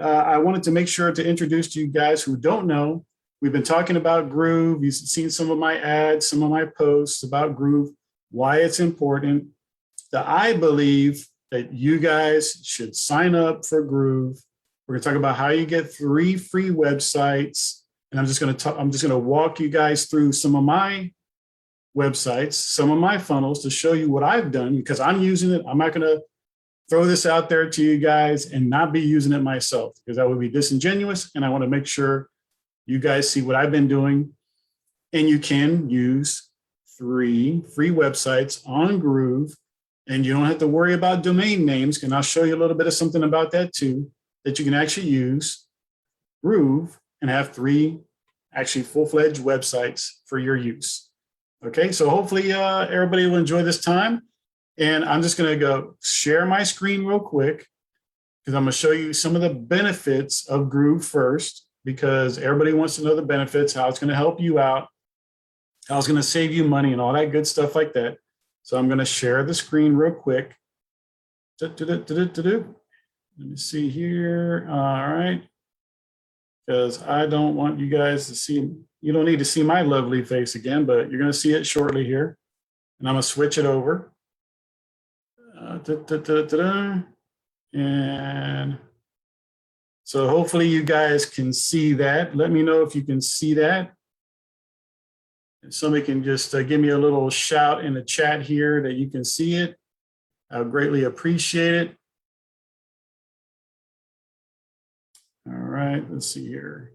I wanted to make sure to introduce to you guys who don't know, we've been talking about Groove. You've seen some of my ads, some of my posts about Groove, why it's important. That I believe that you guys should sign up for Groove. We're going to talk about how you get 3 free websites. And I'm just going to walk you guys through some of my websites, some of my funnels to show you what I've done because I'm using it. I'm not going to throw this out there to you guys and not be using it myself because that would be disingenuous. And I want to make sure you guys see what I've been doing. And you can use 3 free websites on Groove, and you don't have to worry about domain names. And I'll show you a little bit of something about that too, that you can actually use Groove and have 3 actually full-fledged websites for your use. Okay, so hopefully everybody will enjoy this time. And I'm just going to go share my screen real quick because I'm going to show you some of the benefits of Groove first, because everybody wants to know the benefits, how it's going to help you out, how it's going to save you money and all that good stuff like that. So I'm going to share the screen real quick. Let me see here. All right. Because I don't want you guys to see, you don't need to see my lovely face again, but you're going to see it shortly here. And I'm going to switch it over. And so hopefully you guys can see that. Let me know if you can see that. If somebody can just give me a little shout in the chat here that you can see it. I would greatly appreciate it. All right, let's see here.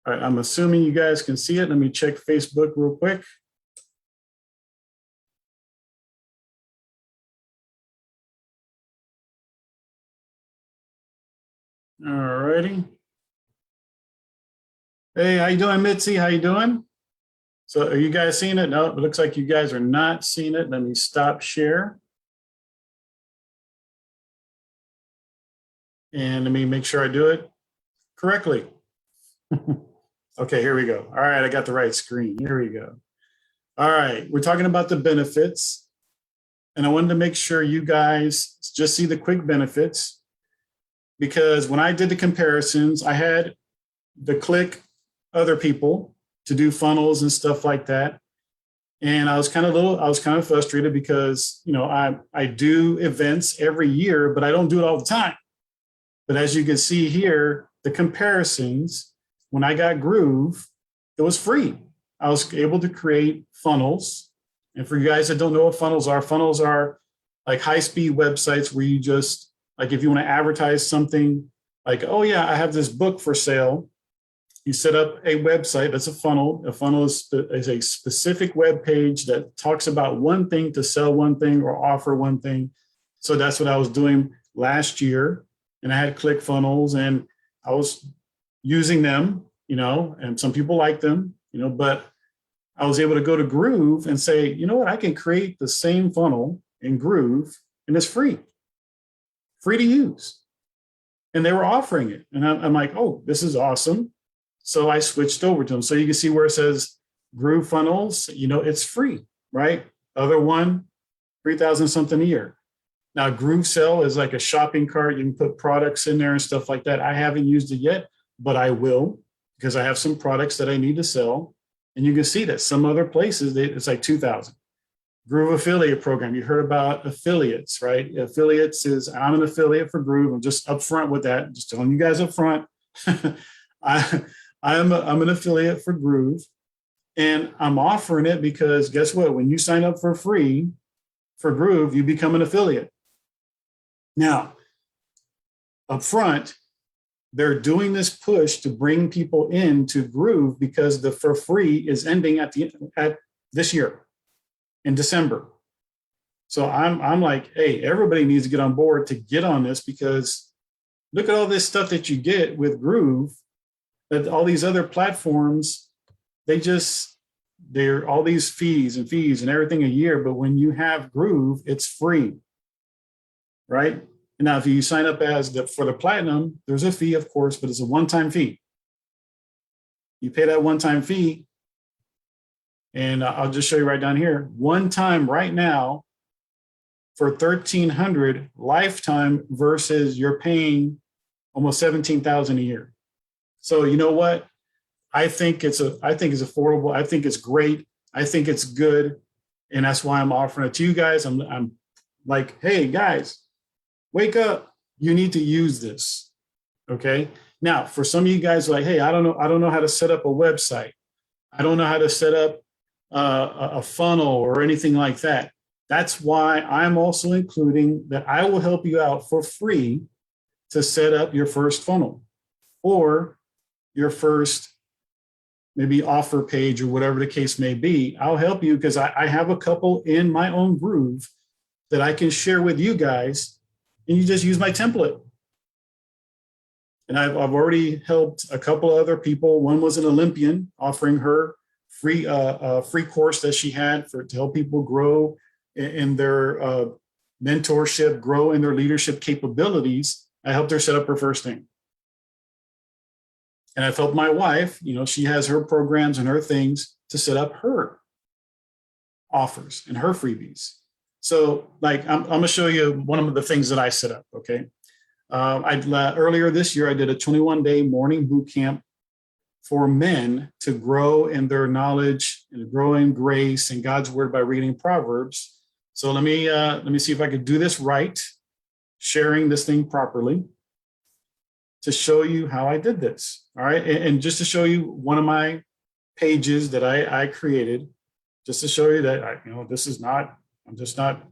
All right, I'm assuming you guys can see it. Let me check Facebook real quick. All righty. Hey, how you doing, Mitzi? How you doing? So are you guys seeing it? No, it looks like you guys are not seeing it. Let me stop share. And let me make sure I do it correctly. Okay, here we go. All right, I got the right screen. Here we go. All right, we're talking about the benefits. And I wanted to make sure you guys just see the quick benefits, because when I did the comparisons, I had to click other people to do funnels and stuff like that. And I was kind of frustrated because, you know, I do events every year, but I don't do it all the time. But as you can see here, the comparisons, when I got Groove, it was free. I was able to create funnels. And for you guys that don't know what funnels are like high-speed websites where you just, like if you want to advertise something, like, oh yeah, I have this book for sale. You set up a website that's a funnel. A funnel is a specific web page that talks about one thing to sell one thing or offer one thing. So that's what I was doing last year. And I had ClickFunnels and I was using them, you know, and some people like them, you know, but I was able to go to Groove and say, you know what, I can create the same funnel in Groove and it's free to use. And they were offering it. And I'm like, oh, this is awesome. So I switched over to them. So you can see where it says Groove funnels, you know, it's free, right? Other one, 3,000 something a year. Now, Groove Sell is like a shopping cart. You can put products in there and stuff like that. I haven't used it yet, but I will, because I have some products that I need to sell. And you can see that some other places, it's like 2,000. Groove affiliate program. You heard about affiliates, right? Affiliates is, I'm an affiliate for Groove. I'm just upfront with that. Just telling you guys up front. I'm an affiliate for Groove. And I'm offering it because guess what? When you sign up for free for Groove, you become an affiliate. Now, up front, they're doing this push to bring people into Groove because the for free is ending at this year in December. So I'm like, hey, everybody needs to get on board to get on this, because look at all this stuff that you get with Groove that all these other platforms, they're all these fees and everything a year. But when you have Groove, it's free. Right? And now, if you sign up for the platinum, there's a fee, of course, but it's a one-time fee. You pay that one-time fee, and I'll just show you right down here. One time right now for $1,300 lifetime versus you're paying almost 17,000 a year. So you know what? I think it's affordable. I think it's great. I think it's good. And that's why I'm offering it to you guys. I'm like, hey guys, wake up. You need to use this. Okay. Now, for some of you guys like, hey, I don't know how to set up a website. I don't know how to set up a funnel or anything like that. That's why I'm also including that I will help you out for free to set up your first funnel or your first maybe offer page or whatever the case may be. I'll help you because I have a couple in my own groove that I can share with you guys, and you just use my template. And I've already helped a couple other people. One was an Olympian, offering her free course that she had to help people grow in their mentorship, grow in their leadership capabilities. I helped her set up her first thing. And I've helped my wife, she has her programs and her things to set up her offers and her freebies. So like, I'm going to show you one of the things that I set up. Okay. Earlier this year, I did a 21-day morning boot camp for men to grow in their knowledge and grow in grace and God's word by reading Proverbs. So let me see if I could do this right, sharing this thing properly to show you how I did this. All right. And just to show you one of my pages that I created, just to show you that, I'm just not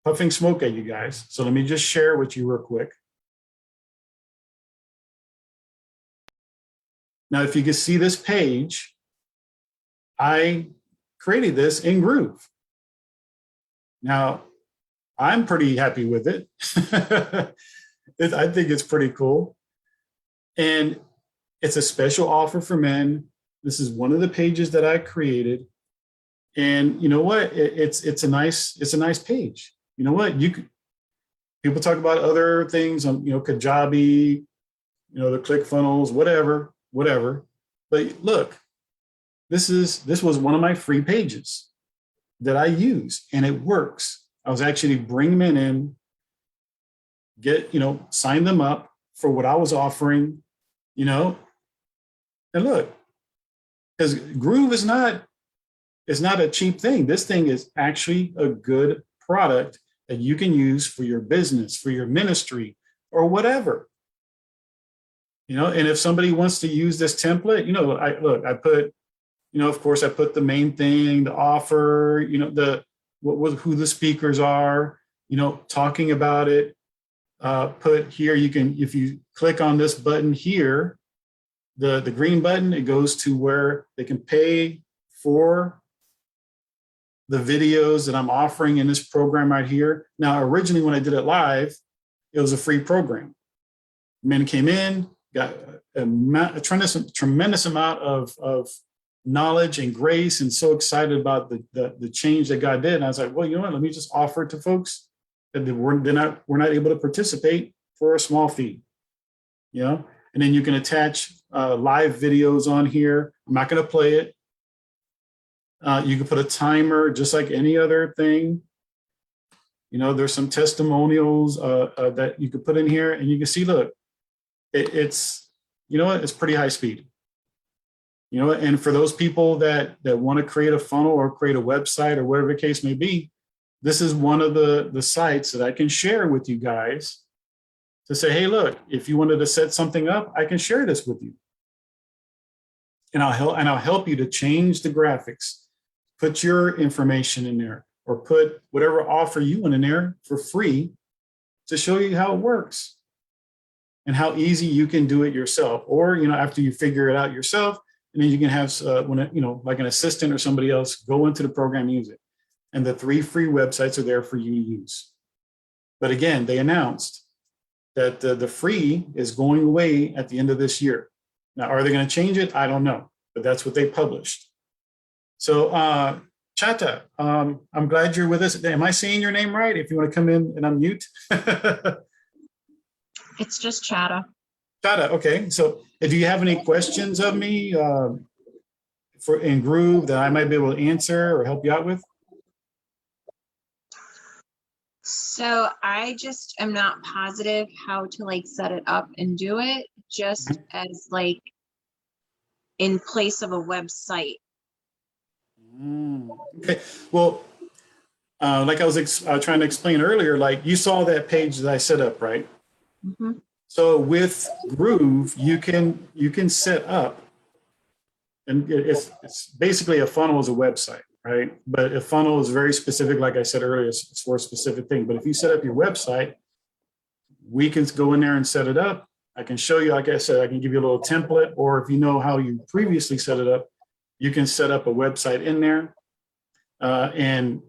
puffing smoke at you guys. So let me just share with you real quick. Now, if you can see this page, I created this in Groove. Now, I'm pretty happy with it. I think it's pretty cool. And it's a special offer for men. This is one of the pages that I created. And you know what? It's a nice page. You know what? People talk about other things on, Kajabi, the ClickFunnels, whatever. But look, this was one of my free pages that I use, and it works. I was actually bringing men in, sign them up for what I was offering, and look, because Groove is not a cheap thing. This thing is actually a good product that you can use for your business, for your ministry, or whatever. And if somebody wants to use this template, I put, of course, I put the main thing, the offer, who the speakers are, talking about it. Put here, if you click on this button here, the green button, it goes to where they can pay for the videos that I'm offering in this program right here. Now, originally when I did it live, it was a free program. Men came in, got a tremendous amount of knowledge and grace, and so excited about the change that God did. And I was like, well, you know what? Let me just offer it to folks that we're not able to participate for a small fee, And then you can attach live videos on here. I'm not going to play it. You can put a timer just like any other thing. There's some testimonials that you could put in here, and you can see, look, it's pretty high speed. And for those people that want to create a funnel or create a website or whatever the case may be, this is one of the sites that I can share with you guys to say, hey, look, if you wanted to set something up, I can share this with you. And I'll help you to change the graphics, put your information in there, or put whatever offer you want in there for free to show you how it works and how easy you can do it yourself. Or, after you figure it out yourself, and then you can have, like an assistant or somebody else go into the program and use it. And the 3 free websites are there for you to use. But again, they announced that the free is going away at the end of this year. Now, are they going to change it? I don't know, but that's what they published. So, Chata, I'm glad you're with us. Am I saying your name right? If you want to come in and unmute. It's just Chata. Chata, okay. So if you have any questions of me in Groove that I might be able to answer or help you out with. So I just am not positive how to like set it up and do it just as like in place of a website. Okay, well, like I was trying to explain earlier, like you saw that page that I set up, right? Mm-hmm. So with Groove, you can set up, and it's basically a funnel is a website, right? But a funnel is very specific, like I said earlier, it's for a specific thing. But if you set up your website, we can go in there and set it up. I can show you, like I said, I can give you a little template, or if you know how you previously set it up, you can set up a website in there. And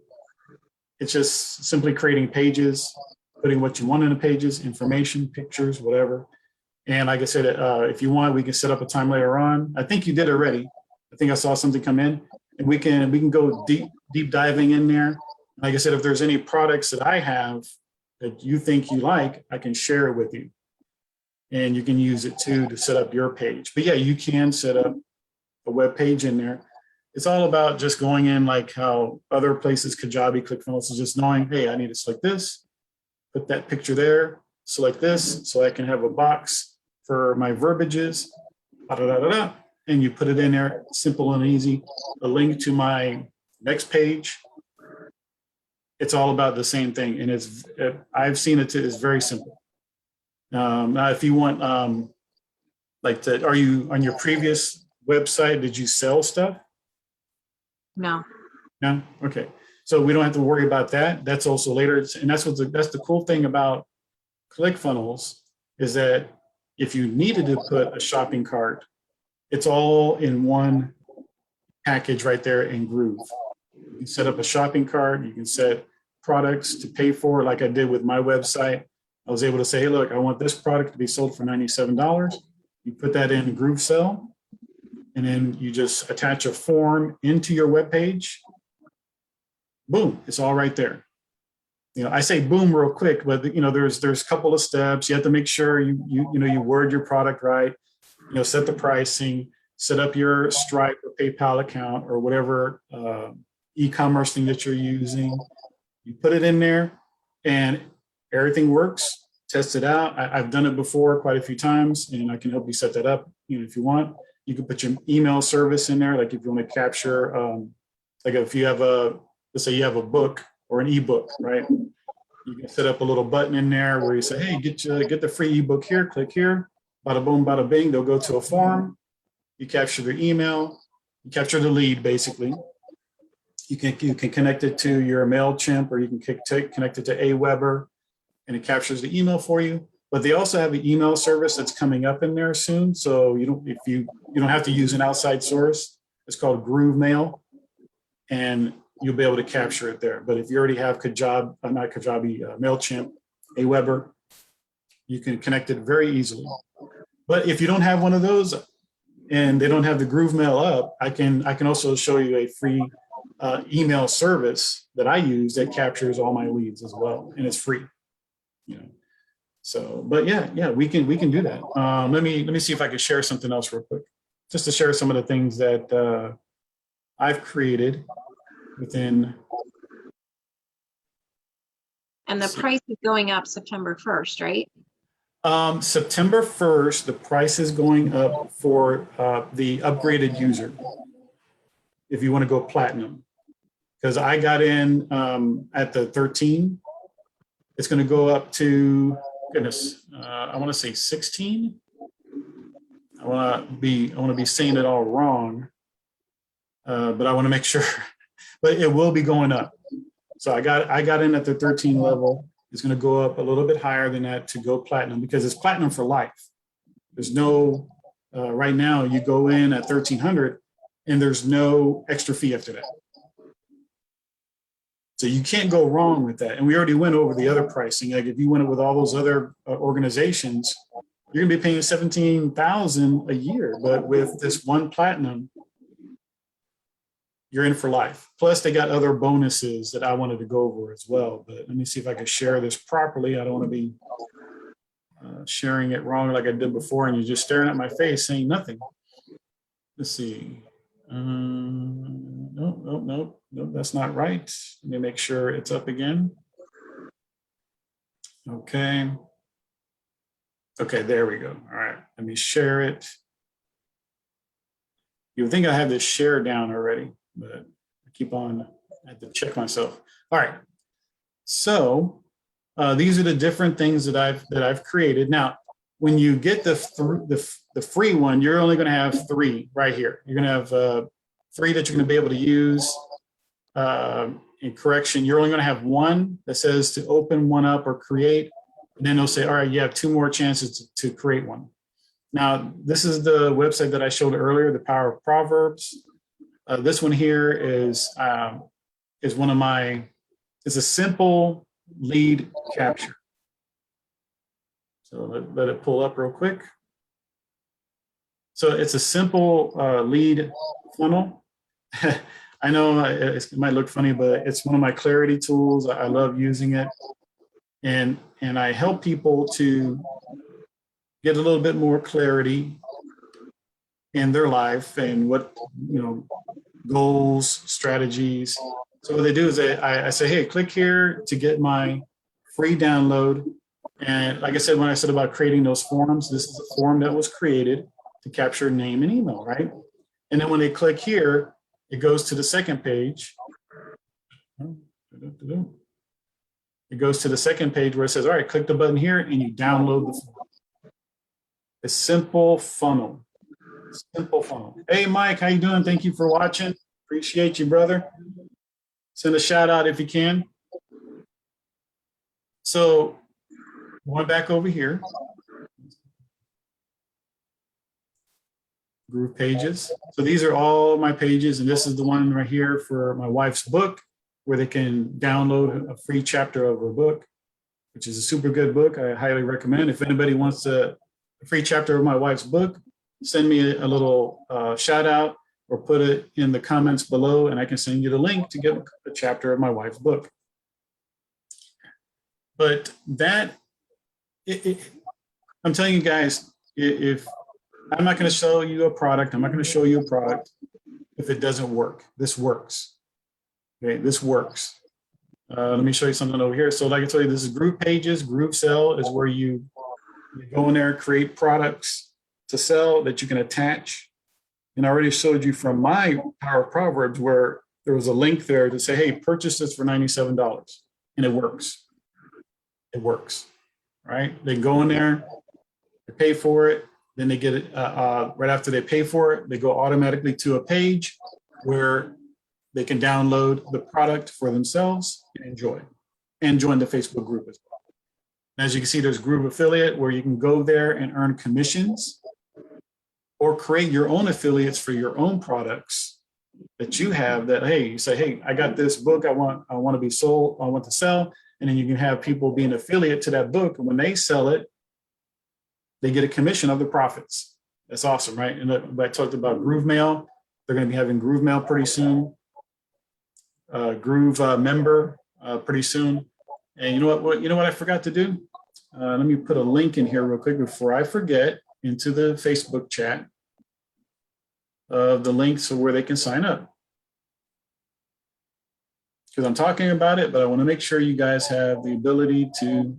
it's just simply creating pages, putting what you want in the pages, information, pictures, whatever. And like I said, if you want, we can set up a time later on. I think you did already. I think I saw something come in, and we can go deep diving in there. Like I said, if there's any products that I have that you think you like, I can share it with you, and you can use it too to set up your page. But yeah, you can set up a web page in there. It's all about just going in like how other places, Kajabi, ClickFunnels, is just knowing, hey, I need to select this, put that picture there, select this, so I can have a box for my verbiages, and you put it in there, simple and easy. A link to my next page. It's all about the same thing, and I've seen it. It's very simple. Now, if you want, are you on your previous website? Did you sell stuff? No. No? Okay. So we don't have to worry about that. That's also later. And that's the cool thing about ClickFunnels is that if you needed to put a shopping cart, it's all in one package right there in Groove. You can set up a shopping cart. You can set products to pay for, like I did with my website. I was able to say, hey, look, I want this product to be sold for $97. You put that in Groove Sell, and then you just attach a form into your web page. Boom, it's all right there. I say boom real quick, but there's a couple of steps. You have to make sure you word your product right. Set the pricing, set up your Stripe or PayPal account or whatever e-commerce thing that you're using. You put it in there, and everything works. Test it out. I've done it before quite a few times, and I can help you set that up. If you want. You can put your email service in there, like if you want to capture, like if you have let's say you have a book or an ebook, right? You can set up a little button in there where you say, hey, get the free ebook here, click here, bada boom, bada bing. They'll go to a form. You capture their email, you capture the lead basically. You can connect it to your MailChimp, or you can connect it to Aweber, and it captures the email for you. But they also have an email service that's coming up in there soon. So you don't have to use an outside source. It's called Groove Mail, and you'll be able to capture it there. But if you already have MailChimp, Aweber, you can connect it very easily. But if you don't have one of those and they don't have the Groove Mail up, I can also show you a free email service that I use that captures all my leads as well, and it's free. So, but yeah, we can do that. Let me see if I can share something else real quick, just to share some of the things that I've created within. And the price is going up September 1st, right? September 1st, the price is going up for the upgraded user. If you want to go platinum, because I got in at the 13, it's going to go up to, goodness, I want to say 16. I want to be saying it all wrong, but I want to make sure. But it will be going up. So I got in at the 13 level. It's going to go up a little bit higher than that to go platinum, because it's platinum for life. There's no right now you go in at 1300 and there's no extra fee after that. So you can't go wrong with that. And we already went over the other pricing. Like if you went with all those other organizations, you're gonna be paying $17,000 a year. But with this one platinum, you're in for life. Plus they got other bonuses that I wanted to go over as well. But let me see if I can share this properly. I don't want to be sharing it wrong like I did before, and you're just staring at my face saying nothing. Let's see. Nope, that's not right. Let me make sure it's up again. Okay. Okay, there we go. All right, let me share it. You would think I have this share down already, but I keep on, I have to check myself. All right. So these are the different things that I've created. Now, when you get the free one, you're only going to have 3 right here. You're going to have 3 that you're going to be able to use. In correction, you're only going to have 1 that says to open one up or create, and then they'll say, all right, you have 2 more chances to create one. Now, this is the website that I showed earlier, the Power of Proverbs. This one here is one of my. It's a simple lead capture. So let it pull up real quick. So it's a simple lead funnel. I know it might look funny, but it's one of my clarity tools. I love using it. And I help people to get a little bit more clarity in their life and what, goals, strategies. So what they do is I say, hey, click here to get my free download. And like I said, when I said about creating those forms, this is a form that was created to capture name and email, right? And then when they click here, it goes to the second page. It goes to the second page where it says, all right, click the button here and you download the form. A simple funnel. Simple funnel. Hey, Mike, how you doing? Thank you for watching. Appreciate you, brother. Send a shout out if you can. So going back over here, Groove pages. So these are all my pages, and this is the one right here for my wife's book, where they can download a free chapter of her book, which is a super good book. I highly recommend. If anybody wants a free chapter of my wife's book, send me a little shout out or put it in the comments below, and I can send you the link to get a chapter of my wife's book. But that, I'm telling you guys, if I'm not going to show you a product, I'm not going to show you a product if it doesn't work. This works. Okay, this works. Let me show you something over here. So like I told you, this is Groove Pages. Groove Sell is where you go in there, create products to sell that you can attach. And I already showed you from my Power of Proverbs where there was a link there to say, hey, purchase this for $97. And it works. It works, right? They go in there, they pay for it, then they get it right after they pay for it, they go automatically to a page where they can download the product for themselves and enjoy, and join the Facebook group as well. As you can see, there's Groove Affiliate where you can go there and earn commissions or create your own affiliates for your own products that you have that, hey, you say, hey, I got this book I want to be sold, I want to sell. And then you can have people be an affiliate to that book. And when they sell it, they get a commission of the profits. That's awesome, right? And I talked about Groove Mail. They're going to be having Groove Mail pretty soon. Groove Member pretty soon. And you know what I forgot to do? Let me put a link in here real quick before I forget into the Facebook chat of the link so where they can sign up. Because I'm talking about it, but I want to make sure you guys have the ability to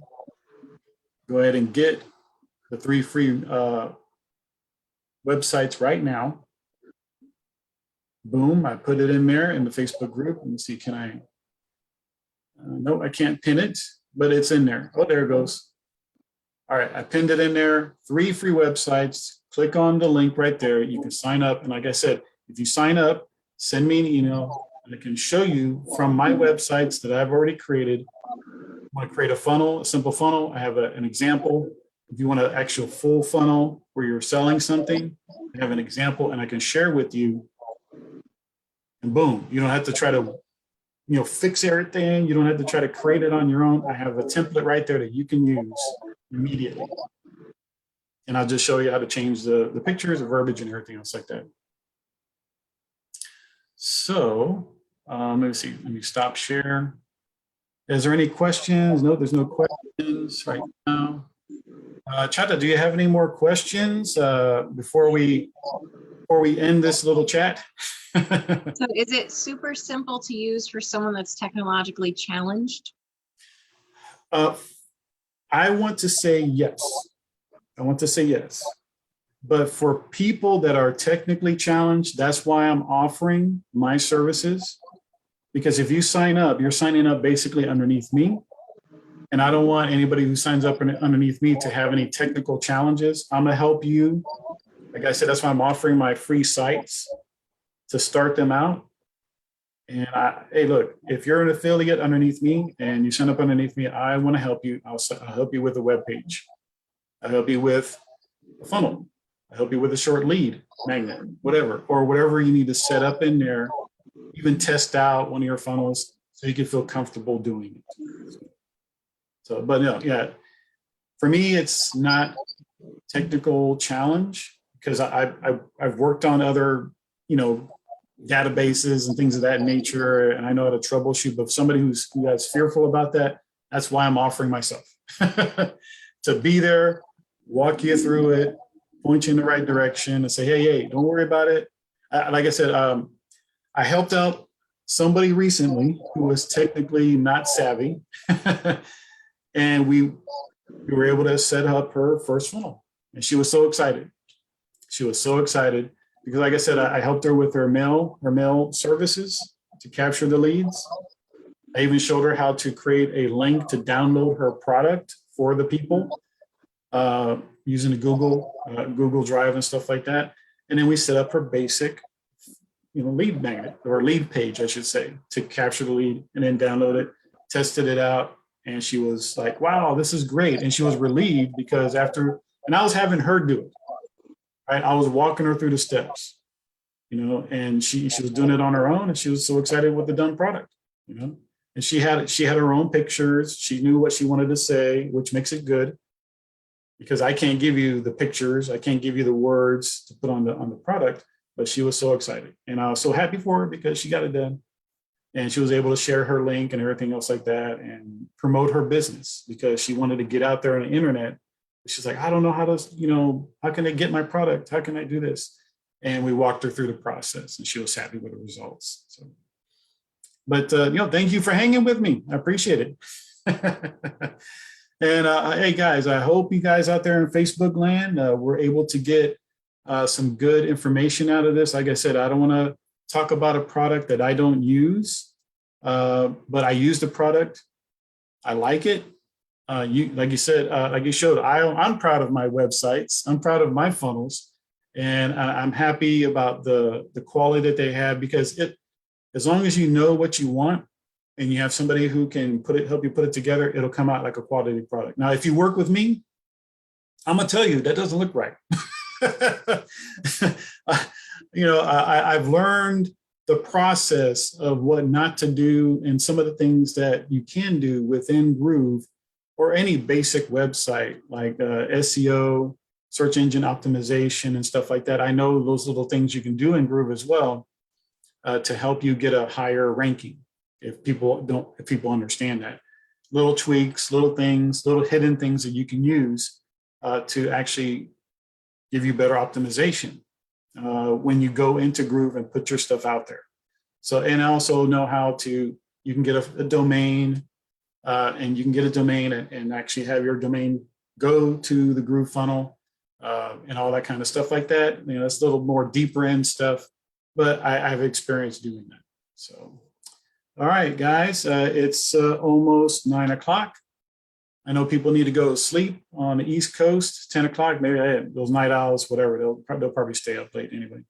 go ahead and get the 3 free websites right now. Boom, I put it in there in the Facebook group. Let me see, can I? No, I can't pin it, but it's in there. Oh, there it goes. All right, I pinned it in there. 3 free websites. Click on the link right there. You can sign up. And like I said, if you sign up, send me an email. And I can show you from my websites that I've already created. I want to create a funnel, a simple funnel. I have an example. If you want an actual full funnel where you're selling something, I have an example and I can share with you. And boom, you don't have to try to, fix everything. You don't have to try to create it on your own. I have a template right there that you can use immediately. And I'll just show you how to change the pictures, the verbiage, and everything else like that. So let me see. Let me stop share. Is there any questions? No, there's no questions right now. Chata, do you have any more questions before we end this little chat? So is it super simple to use for someone that's technologically challenged? I want to say yes. I want to say yes. But for people that are technically challenged, that's why I'm offering my services. Because if you sign up, you're signing up basically underneath me. And I don't want anybody who signs up underneath me to have any technical challenges. I'm going to help you. Like I said, that's why I'm offering my free sites to start them out. And hey, look, if you're an affiliate underneath me and you sign up underneath me, I want to help you. I'll help you with a web page. I'll help you with a funnel. I'll help you with a short lead magnet, whatever, or whatever you need to set up in there. Even test out one of your funnels so you can feel comfortable doing it. So, but no, yeah, for me, it's not technical challenge because I've worked on other, databases and things of that nature, and I know how to troubleshoot. But somebody that's fearful about that, that's why I'm offering myself to be there, walk you through it, point you in the right direction, and say, hey, don't worry about it. Like I said, I helped out somebody recently who was technically not savvy, and we were able to set up her first funnel, and she was so excited. She was so excited because, like I said, I helped her with her mail services to capture the leads. I even showed her how to create a link to download her product for the people using the Google Drive and stuff like that. And then we set up her basic, lead magnet or lead page, I should say, to capture the lead and then download it, tested it out. And she was like, wow, this is great. And she was relieved because and I was having her do it. Right? I was walking her through the steps, and she was doing it on her own, and she was so excited with the done product, and she had her own pictures. She knew what she wanted to say, which makes it good because I can't give you the pictures, I can't give you the words to put on the product, but she was so excited, and I was so happy for her because she got it done, and she was able to share her link and everything else like that and promote her business because she wanted to get out there on the internet. She's like, I don't know how to, how can I get my product? How can I do this? And we walked her through the process and she was happy with the results. So, but, thank you for hanging with me. I appreciate it. And hey guys, I hope you guys out there in Facebook land were able to get some good information out of this. Like I said, I don't want to talk about a product that I don't use, but I use the product. I like it. Like you said, like you showed, I'm proud of my websites. I'm proud of my funnels, and I'm happy about the quality that they have because as long as you know what you want and you have somebody who can help you put it together, it'll come out like a quality product. Now, if you work with me, I'm gonna tell you that doesn't look right. I've learned the process of what not to do and some of the things that you can do within Groove or any basic website like SEO, search engine optimization and stuff like that. I know those little things you can do in Groove as well to help you get a higher ranking if people understand that. Little tweaks, little things, little hidden things that you can use to actually give you better optimization when you go into Groove and put your stuff out there. So, and I also know how you can get a domain and you can get a domain and actually have your domain go to the Groove funnel and all that kind of stuff like that. That's a little more deeper end stuff, but I've experienced doing that. So, all right, guys, it's almost 9 o'clock. I know people need to go to sleep on the East Coast, 10 o'clock, maybe those night owls, whatever, they'll probably stay up late anyway.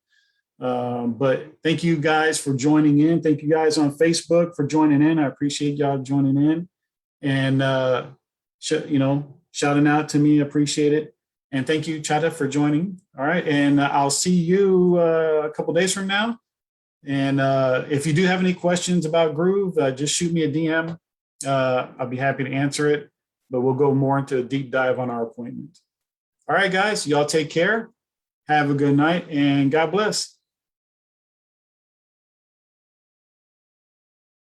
But thank you guys for joining in. Thank you guys on Facebook for joining in. I appreciate y'all joining in and, shouting out to me. Appreciate it. And thank you, Chata, for joining. All right. And I'll see you a couple days from now. And if you do have any questions about Groove, just shoot me a DM. I'll be happy to answer it, but we'll go more into a deep dive on our appointment. All right, guys, y'all take care. Have a good night and God bless.